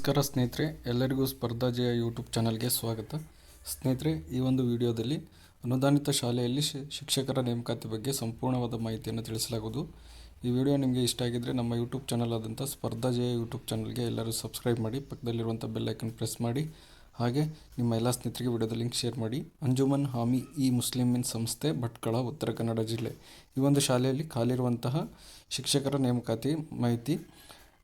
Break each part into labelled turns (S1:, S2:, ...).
S1: ನಮಸ್ಕಾರ ಸ್ನೇಹಿತರೆ, ಎಲ್ಲರಿಗೂ ಸ್ಪರ್ಧಾ ಜಯ ಯೂಟ್ಯೂಬ್ ಚಾನಲ್ಗೆ ಸ್ವಾಗತ. ಸ್ನೇಹಿತರೆ, ಈ ಒಂದು ವಿಡಿಯೋದಲ್ಲಿ ಅನುದಾನಿತ ಶಾಲೆಯಲ್ಲಿ ಶಿಕ್ಷಕರ ನೇಮಕಾತಿ ಬಗ್ಗೆ ಸಂಪೂರ್ಣವಾದ ಮಾಹಿತಿಯನ್ನು ತಿಳಿಸಲಾಗುವುದು. ಈ ವಿಡಿಯೋ ನಿಮಗೆ ಇಷ್ಟ ಆಗಿದ್ದರೆ ನಮ್ಮ ಯೂಟ್ಯೂಬ್ ಚಾನಲ್ ಆದಂಥ ಸ್ಪರ್ಧಾ ಜಯ ಯೂಟ್ಯೂಬ್ ಚಾನಲ್ಗೆ ಎಲ್ಲರೂ ಸಬ್ಸ್ಕ್ರೈಬ್ ಮಾಡಿ, ಪಕ್ಕದಲ್ಲಿರುವಂಥ ಬೆಲ್ ಐಕನ್ ಪ್ರೆಸ್ ಮಾಡಿ, ಹಾಗೆ ನಿಮ್ಮ ಎಲ್ಲ ಸ್ನೇಹಿತರಿಗೆ ವಿಡಿಯೋದ ಲಿಂಕ್ ಶೇರ್ ಮಾಡಿ. ಅಂಜುಮನ್ ಹಾಮಿ ಇ ಮುಸ್ಲಿಮಿನ್ ಸಂಸ್ಥೆ, ಭಟ್ಕಳ, ಉತ್ತರ ಕನ್ನಡ ಜಿಲ್ಲೆ. ಈ ಒಂದು ಶಾಲೆಯಲ್ಲಿ ಖಾಲಿರುವಂತಹ ಶಿಕ್ಷಕರ ನೇಮಕಾತಿ ಮಾಹಿತಿ.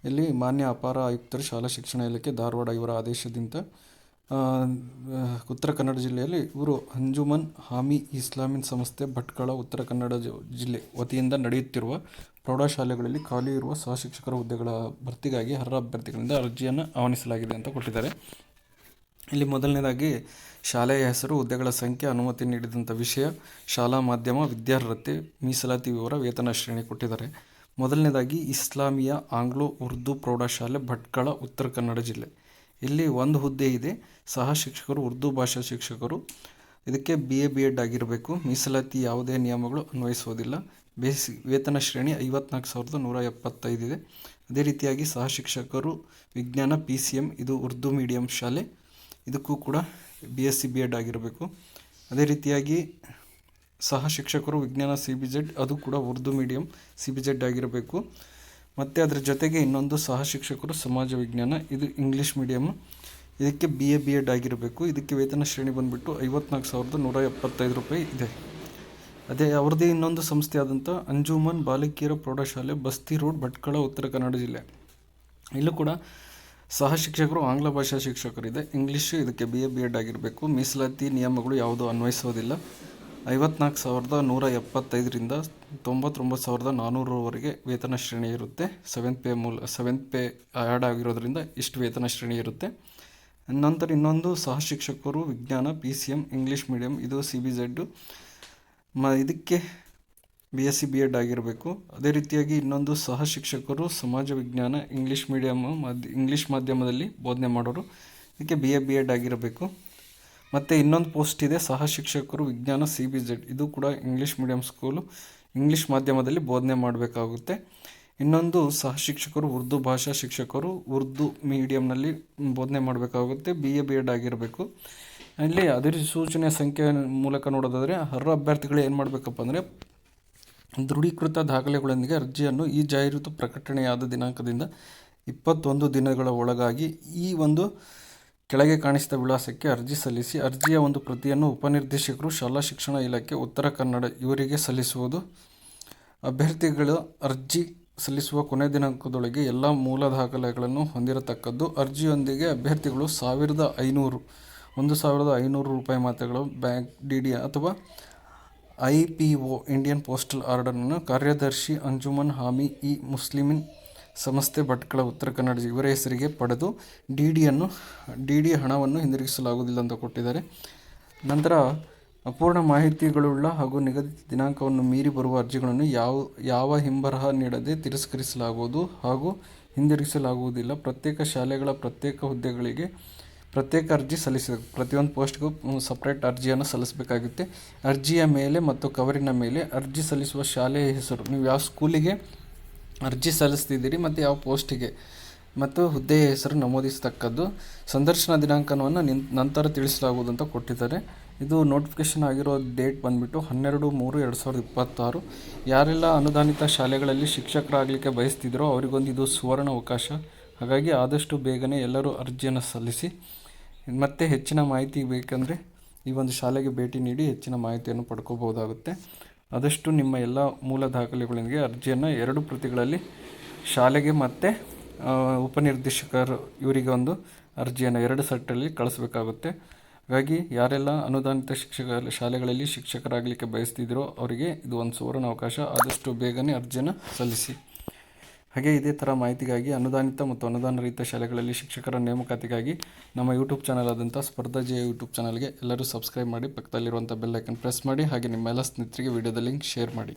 S1: ಇಲ್ಲಿ ಮಾನ್ಯ ಅಪಾರ ಆಯುಕ್ತರು, ಶಾಲಾ ಶಿಕ್ಷಣ ಇಲಾಖೆ, ಧಾರವಾಡ ಇವರ ಆದೇಶದಿಂದ ಉತ್ತರ ಕನ್ನಡ ಜಿಲ್ಲೆಯಲ್ಲಿ ಇವರು ಅಂಜುಮನ್ ಹಾಮಿ ಇಸ್ಲಾಮಿನ್ ಸಂಸ್ಥೆ, ಭಟ್ಕಳ, ಉತ್ತರ ಕನ್ನಡ ಜಿಲ್ಲೆ ವತಿಯಿಂದ ನಡೆಯುತ್ತಿರುವ ಪ್ರೌಢಶಾಲೆಗಳಲ್ಲಿ ಖಾಲಿ ಇರುವ ಸಹಶಿಕ್ಷಕರ ಹುದ್ದೆಗಳ ಭರ್ತಿಗಾಗಿ ಅರ್ಹ ಅಭ್ಯರ್ಥಿಗಳಿಂದ ಅರ್ಜಿಯನ್ನು ಆಹ್ವಾನಿಸಲಾಗಿದೆ ಅಂತ ಕೊಟ್ಟಿದ್ದಾರೆ. ಇಲ್ಲಿ ಮೊದಲನೇದಾಗಿ ಶಾಲೆಯ ಹೆಸರು, ಹುದ್ದೆಗಳ ಸಂಖ್ಯೆ, ಅನುಮತಿ ನೀಡಿದಂಥ ವಿಷಯ, ಶಾಲಾ ಮಾಧ್ಯಮ, ವಿದ್ಯಾರ್ಹತೆ, ಮೀಸಲಾತಿ ವಿವರ, ವೇತನ ಶ್ರೇಣಿ ಕೊಟ್ಟಿದ್ದಾರೆ. ಮೊದಲನೇದಾಗಿ ಇಸ್ಲಾಮಿಯಾ ಆಂಗ್ಲೋ ಉರ್ದು ಪ್ರೌಢಶಾಲೆ, ಭಟ್ಕಳ, ಉತ್ತರ ಕನ್ನಡ ಜಿಲ್ಲೆ. ಇಲ್ಲಿ ಒಂದು ಹುದ್ದೆ ಇದೆ, ಸಹ ಶಿಕ್ಷಕರು, ಉರ್ದು ಭಾಷಾ ಶಿಕ್ಷಕರು. ಇದಕ್ಕೆ BA B.Ed ಆಗಿರಬೇಕು. ಮೀಸಲಾತಿ ಯಾವುದೇ ನಿಯಮಗಳು ಅನ್ವಯಿಸುವುದಿಲ್ಲ. ವೇತನ ಶ್ರೇಣಿ 54,175 ಇದೆ. ಅದೇ ರೀತಿಯಾಗಿ ಸಹ ಶಿಕ್ಷಕರು ವಿಜ್ಞಾನ PCM, ಇದು ಉರ್ದು ಮೀಡಿಯಂ ಶಾಲೆ, ಇದಕ್ಕೂ ಕೂಡ BSc B.Ed ಆಗಿರಬೇಕು. ಅದೇ ರೀತಿಯಾಗಿ ಸಹ ಶಿಕ್ಷಕರು ವಿಜ್ಞಾನ CBZ, ಅದು ಕೂಡ ಉರ್ದು ಮೀಡಿಯಂ CBZ ಆಗಿರಬೇಕು. ಮತ್ತು ಅದರ ಜೊತೆಗೆ ಇನ್ನೊಂದು ಸಹ ಶಿಕ್ಷಕರು ಸಮಾಜ ವಿಜ್ಞಾನ, ಇದು ಇಂಗ್ಲೀಷ್ ಮೀಡಿಯಮ್, ಇದಕ್ಕೆ BA B.Ed ಆಗಿರಬೇಕು. ಇದಕ್ಕೆ ವೇತನ ಶ್ರೇಣಿ ಬಂದುಬಿಟ್ಟು 54,175 ರೂಪಾಯಿ ಇದೆ. ಅದೇ ಅವ್ರದ್ದೇ ಇನ್ನೊಂದು ಸಂಸ್ಥೆ ಆದಂಥ ಅಂಜುಮನ್ ಬಾಲಕಿಯರ ಪ್ರೌಢಶಾಲೆ, ಬಸ್ತಿ ರೋಡ್, ಭಟ್ಕಳ, ಉತ್ತರ ಕನ್ನಡ ಜಿಲ್ಲೆ. ಇಲ್ಲೂ ಕೂಡ ಸಹ ಶಿಕ್ಷಕರು ಆಂಗ್ಲ ಭಾಷಾ ಶಿಕ್ಷಕರಿದೆ, ಇಂಗ್ಲೀಷ್, ಇದಕ್ಕೆ BA B.Ed ಆಗಿರಬೇಕು. ಮೀಸಲಾತಿ ನಿಯಮಗಳು ಯಾವುದೂ ಅನ್ವಯಿಸೋದಿಲ್ಲ. 54,175ರಿಂದ 99,400ವರೆಗೆ ವೇತನ ಶ್ರೇಣಿ ಇರುತ್ತೆ. ಸೆವೆಂತ್ ಪೇ ಆ್ಯಡ್ ಆಗಿರೋದ್ರಿಂದ ಇಷ್ಟು ವೇತನ ಶ್ರೇಣಿ ಇರುತ್ತೆ. ನಂತರ ಇನ್ನೊಂದು ಸಹ ಶಿಕ್ಷಕರು ವಿಜ್ಞಾನ PCM, ಇಂಗ್ಲೀಷ್ ಮೀಡಿಯಂ, ಇದು CBZ, ಇದಕ್ಕೆ BSc B.Ed ಆಗಿರಬೇಕು. ಅದೇ ರೀತಿಯಾಗಿ ಇನ್ನೊಂದು ಸಹ ಶಿಕ್ಷಕರು ಸಮಾಜ ವಿಜ್ಞಾನ, ಇಂಗ್ಲೀಷ್ ಮಾಧ್ಯಮದಲ್ಲಿ ಬೋಧನೆ ಮಾಡೋರು, ಇದಕ್ಕೆ BA B.Ed ಆಗಿರಬೇಕು. ಮತ್ತು ಇನ್ನೊಂದು ಪೋಸ್ಟ್ ಇದೆ, ಸಹ ಶಿಕ್ಷಕರು ವಿಜ್ಞಾನ CBZ, ಇದು ಕೂಡ ಇಂಗ್ಲೀಷ್ ಮೀಡಿಯಂ ಸ್ಕೂಲು, ಇಂಗ್ಲೀಷ್ ಮಾಧ್ಯಮದಲ್ಲಿ ಬೋಧನೆ ಮಾಡಬೇಕಾಗುತ್ತೆ. ಇನ್ನೊಂದು ಸಹ ಶಿಕ್ಷಕರು ಉರ್ದು ಭಾಷಾ ಶಿಕ್ಷಕರು, ಉರ್ದು ಮೀಡಿಯಂನಲ್ಲಿ ಬೋಧನೆ ಮಾಡಬೇಕಾಗುತ್ತೆ, BA B.Ed ಆಗಿರಬೇಕು. ಇಲ್ಲಿ ಅಧಿಸೂಚನೆಯ ಸಂಖ್ಯೆ ಮೂಲಕ ನೋಡೋದಾದರೆ ಅರ್ಹ ಅಭ್ಯರ್ಥಿಗಳು ಏನು ಮಾಡಬೇಕಪ್ಪ ಅಂದರೆ, ದೃಢೀಕೃತ ದಾಖಲೆಗಳೊಂದಿಗೆ ಅರ್ಜಿಯನ್ನು ಈ ಜಾಹೀರಾತು ಪ್ರಕಟಣೆಯಾದ ದಿನಾಂಕದಿಂದ 21 ದಿನಗಳ ಒಳಗಾಗಿ ಈ ಒಂದು ಕೆಳಗೆ ಕಾಣಿಸಿದ ವಿಳಾಸಕ್ಕೆ ಅರ್ಜಿ ಸಲ್ಲಿಸಿ, ಅರ್ಜಿಯ ಒಂದು ಪ್ರತಿಯನ್ನು ಉಪನಿರ್ದೇಶಕರು, ಶಾಲಾ ಶಿಕ್ಷಣ ಇಲಾಖೆ, ಉತ್ತರ ಕನ್ನಡ ಇವರಿಗೆ ಸಲ್ಲಿಸುವುದು. ಅಭ್ಯರ್ಥಿಗಳು ಅರ್ಜಿ ಸಲ್ಲಿಸುವ ಕೊನೆ ದಿನಾಂಕದೊಳಗೆ ಎಲ್ಲ ಮೂಲ ದಾಖಲೆಗಳನ್ನು ಹೊಂದಿರತಕ್ಕದ್ದು. ಅರ್ಜಿಯೊಂದಿಗೆ ಅಭ್ಯರ್ಥಿಗಳು 1,500 ರೂಪಾಯಿ ಮೊತ್ತಗಳು ಬ್ಯಾಂಕ್ DD ಅಥವಾ IPO ಇಂಡಿಯನ್ ಪೋಸ್ಟಲ್ ಆರ್ಡರನ್ನು ಕಾರ್ಯದರ್ಶಿ ಅಂಜುಮನ್ ಹಾಮಿ ಇ ಮುಸ್ಲಿಮಿನ್ ಸಂಸ್ಥೆ, ಭಟ್ಕಳ, ಉತ್ತರ ಕನ್ನಡ ಇವರ ಹೆಸರಿಗೆ ಪಡೆದು DD ಹಣವನ್ನು ಹಿಂದಿರುಗಿಸಲಾಗುವುದಿಲ್ಲ ಅಂತ ಕೊಟ್ಟಿದ್ದಾರೆ. ನಂತರ ಅಪೂರ್ಣ ಮಾಹಿತಿಗಳುಳ್ಳ ಹಾಗೂ ನಿಗದಿತ ದಿನಾಂಕವನ್ನು ಮೀರಿ ಬರುವ ಅರ್ಜಿಗಳನ್ನು ಯಾವ ಹಿಂಬರಹ ನೀಡದೆ ತಿರಸ್ಕರಿಸಲಾಗುವುದು ಹಾಗೂ ಹಿಂದಿರುಗಿಸಲಾಗುವುದಿಲ್ಲ. ಪ್ರತ್ಯೇಕ ಶಾಲೆಗಳ ಪ್ರತ್ಯೇಕ ಹುದ್ದೆಗಳಿಗೆ ಪ್ರತ್ಯೇಕ ಅರ್ಜಿ ಸಲ್ಲಿಸಬೇಕು. ಪ್ರತಿಯೊಂದು ಪೋಸ್ಟ್ಗೂ ಸಪ್ರೇಟ್ ಅರ್ಜಿಯನ್ನು ಸಲ್ಲಿಸಬೇಕಾಗುತ್ತೆ. ಅರ್ಜಿಯ ಮೇಲೆ ಮತ್ತು ಕವರಿನ ಮೇಲೆ ಅರ್ಜಿ ಸಲ್ಲಿಸುವ ಶಾಲೆಯ ಹೆಸರು, ನೀವು ಯಾವ ಸ್ಕೂಲಿಗೆ ಅರ್ಜಿ ಸಲ್ಲಿಸ್ತಿದ್ದೀರಿ ಮತ್ತು ಯಾವ ಪೋಸ್ಟಿಗೆ ಮತ್ತು ಹುದ್ದೆಯ ಹೆಸರು ನಮೂದಿಸತಕ್ಕದ್ದು. ಸಂದರ್ಶನ ದಿನಾಂಕವನ್ನು ನಂತರ ತಿಳಿಸಲಾಗುವುದು ಅಂತ ಕೊಟ್ಟಿದ್ದಾರೆ. ಇದು ನೋಟಿಫಿಕೇಷನ್ ಆಗಿರೋ ಡೇಟ್ ಬಂದುಬಿಟ್ಟು 12/3/2026. ಯಾರೆಲ್ಲ ಅನುದಾನಿತ ಶಾಲೆಗಳಲ್ಲಿ ಶಿಕ್ಷಕರಾಗಲಿಕ್ಕೆ ಬಯಸ್ತಿದ್ರೋ ಅವರಿಗೊಂದು ಇದು ಸುವರ್ಣ ಅವಕಾಶ. ಹಾಗಾಗಿ ಆದಷ್ಟು ಬೇಗನೆ ಎಲ್ಲರೂ ಅರ್ಜಿಯನ್ನು ಸಲ್ಲಿಸಿ. ಮತ್ತು ಹೆಚ್ಚಿನ ಮಾಹಿತಿ ಬೇಕಂದರೆ ಈ ಒಂದು ಶಾಲೆಗೆ ಭೇಟಿ ನೀಡಿ ಹೆಚ್ಚಿನ ಮಾಹಿತಿಯನ್ನು ಪಡ್ಕೋಬಹುದಾಗುತ್ತೆ. ಆದಷ್ಟು ನಿಮ್ಮ ಎಲ್ಲ ಮೂಲ ದಾಖಲೆಗಳೊಂದಿಗೆ ಅರ್ಜಿಯನ್ನು 2 ಪ್ರತಿಗಳಲ್ಲಿ ಶಾಲೆಗೆ ಮತ್ತು ಉಪನಿರ್ದೇಶಕರು ಇವರಿಗೆ ಒಂದು ಅರ್ಜಿಯನ್ನು 2 ಸೆಟ್ಟಲ್ಲಿ ಕಳಿಸ್ಬೇಕಾಗುತ್ತೆ. ಹಾಗಾಗಿ ಯಾರೆಲ್ಲ ಅನುದಾನಿತ ಶಾಲೆಗಳಲ್ಲಿ ಶಿಕ್ಷಕರಾಗಲಿಕ್ಕೆ ಬಯಸ್ತಿದ್ರೋ ಅವರಿಗೆ ಇದು ಒಂದು ಸುವರ್ಣ ಅವಕಾಶ. ಆದಷ್ಟು ಬೇಗನೆ ಅರ್ಜಿಯನ್ನು ಸಲ್ಲಿಸಿ. ಹಾಗೆ ಇದೇ ಥರ ಮಾಹಿತಿಗಾಗಿ ಅನುದಾನಿತ ಮತ್ತು ಅನುದಾನ ರಹಿತ ಶಾಲೆಗಳಲ್ಲಿ ಶಿಕ್ಷಕರ ನೇಮಕಾತಿಗಾಗಿ ನಮ್ಮ ಯೂಟ್ಯೂಬ್ ಚಾನಲ್ ಆದಂಥ ಸ್ಪರ್ಧಾ ಜಯ ಯೂಟ್ಯೂಬ್ ಚಾನಲ್ಗೆ ಎಲ್ಲರೂ ಸಬ್ಸ್ಕ್ರೈಬ್ ಮಾಡಿ, ಪಕ್ಕದಲ್ಲಿರುವಂಥ ಬೆಲ್ ಐಕನ್ ಪ್ರೆಸ್ ಮಾಡಿ, ಹಾಗೆ ನಿಮ್ಮ ಎಲ್ಲ ಸ್ನೇಹಿತರಿಗೆ ವಿಡಿಯೋದ ಲಿಂಕ್ ಶೇರ್ ಮಾಡಿ.